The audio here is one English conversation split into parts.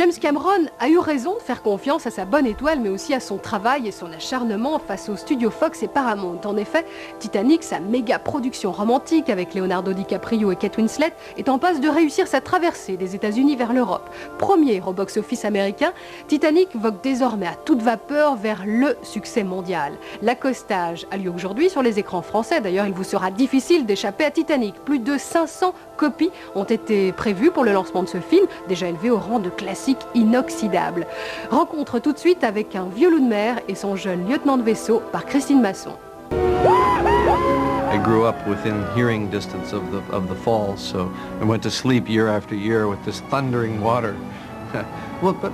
James Cameron a eu raison de faire confiance à sa bonne étoile, mais aussi à son travail et son acharnement face aux studios Fox et Paramount. En effet, Titanic, sa méga production romantique avec Leonardo DiCaprio et Kate Winslet, est en passe de réussir sa traversée des États-Unis vers l'Europe. Premier au box-office américain, Titanic vogue désormais à toute vapeur vers le succès mondial. L'accostage a lieu aujourd'hui sur les écrans français. D'ailleurs, il vous sera difficile d'échapper à Titanic. Plus de 500 copies ont été prévues pour le lancement de ce film, déjà élevé au rang de classique inoxydable. Rencontre tout de suite avec un vieux loup de mer et son jeune lieutenant de vaisseau par Christine Masson. I grew up within hearing distance of the falls, so I went to sleep year after year with this thundering water. Well, but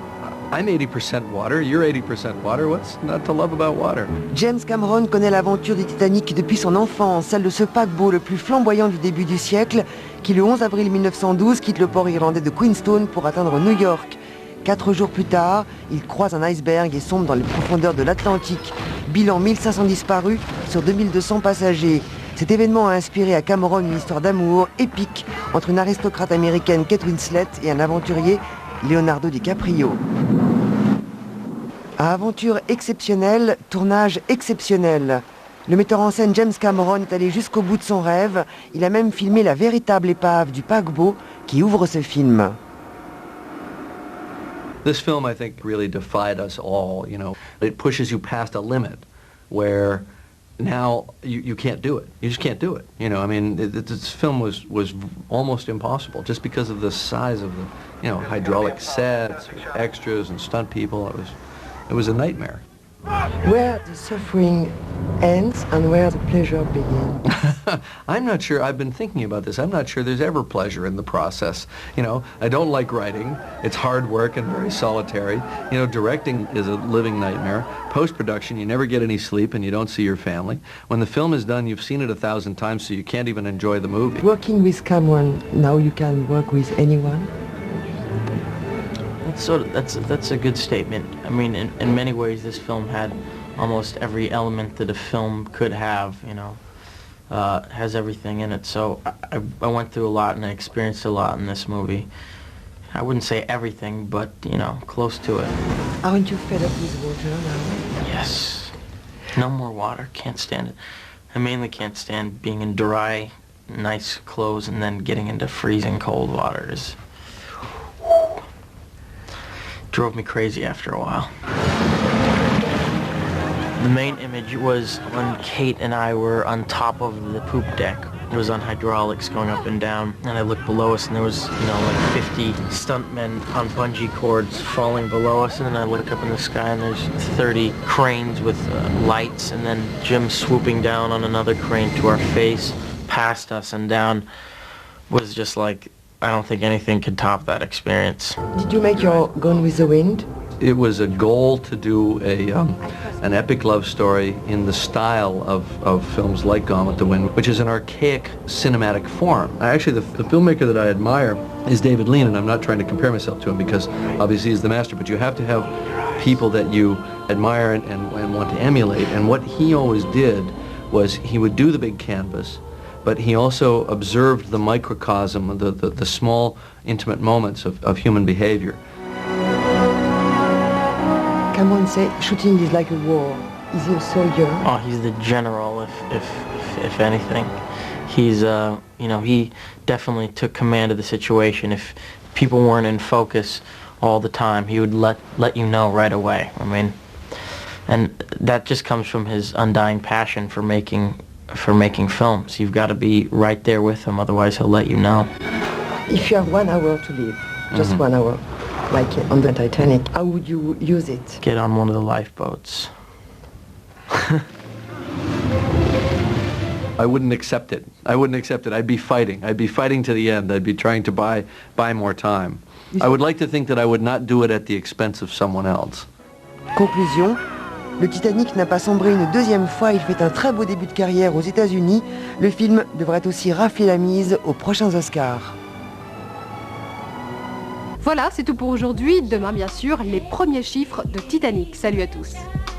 I'm 80% water, you're 80% water, what's not to love about water? James Cameron connaît l'aventure du Titanic depuis son enfance, celle de ce paquebot le plus flamboyant du début du siècle, qui le 11 avril 1912 quitte le port irlandais de Queenstown pour atteindre New York. 4 jours plus tard, il croise un iceberg et sombre dans les profondeurs de l'Atlantique. Bilan 1500 disparus sur 2200 passagers. Cet événement a inspiré à Cameron une histoire d'amour épique entre une aristocrate américaine, Kate Winslet, et un aventurier, Leonardo DiCaprio. À aventure exceptionnelle, tournage exceptionnel. Le metteur en scène James Cameron est allé jusqu'au bout de son rêve. Il a même filmé la véritable épave du paquebot qui ouvre ce film. This film, I think, really defied us all, you know. It pushes you past a limit where now you can't do it. You just can't do it. You know, I mean, this film was almost impossible just because of the size of the, you know, hydraulic sets, extras and stunt people. It was a nightmare. Where the suffering ends and where the pleasure begins. I'm not sure. I've been thinking about this. I'm not sure there's ever pleasure in the process. You know, I don't like writing. It's hard work and very solitary. You know, directing is a living nightmare. Post-production, you never get any sleep and you don't see your family. When the film is done, you've seen it 1,000 times, so you can't even enjoy the movie. Working with Cameron, now you can work with anyone? So that's a good statement. I mean, in many ways, this film had almost every element that a film could have. You know, has everything in it. So I went through a lot and I experienced a lot in this movie. I wouldn't say everything, but you know, close to it. Aren't you fed up with water now? Yes. No more water. Can't stand it. I mainly can't stand being in dry, nice clothes and then getting into freezing cold water. Drove me crazy after a while. The main image was when Kate and I were on top of the poop deck. It was on hydraulics going up and down, and I looked below us and there was, you know, like 50 stuntmen on bungee cords falling below us, and then I looked up in the sky and there's 30 cranes with lights, and then Jim swooping down on another crane to our face, past us and down, was just like, I don't think anything could top that experience. Did you make your Gone with the Wind? It was a goal to do an epic love story in the style of films like Gone with the Wind, which is an archaic cinematic form. Actually, the filmmaker that I admire is David Lean, and I'm not trying to compare myself to him because obviously he's the master, but you have to have people that you admire and want to emulate. And what he always did was he would do the big canvas, but he also observed the microcosm, the small, intimate moments of human behavior. Cameron said shooting is like a war. Is he a soldier? Oh, he's the general, if anything. He's, you know, he definitely took command of the situation. If people weren't in focus all the time, he would let you know right away. I mean, and that just comes from his undying passion for making films. You've got to be right there with him, otherwise he'll let you know. If you have 1 hour to live, just 1 hour, like on the Titanic, how would you use it? Get on one of the lifeboats. I wouldn't accept it. I'd be fighting. I'd be fighting to the end. I'd be trying to buy more time. I would like to think that I would not do it at the expense of someone else. Conclusion, le Titanic n'a pas sombré une deuxième fois, il fait un très beau début de carrière aux États-Unis. Le film devrait aussi rafler la mise aux prochains Oscars. Voilà, c'est tout pour aujourd'hui. Demain, bien sûr, les premiers chiffres de Titanic. Salut à tous.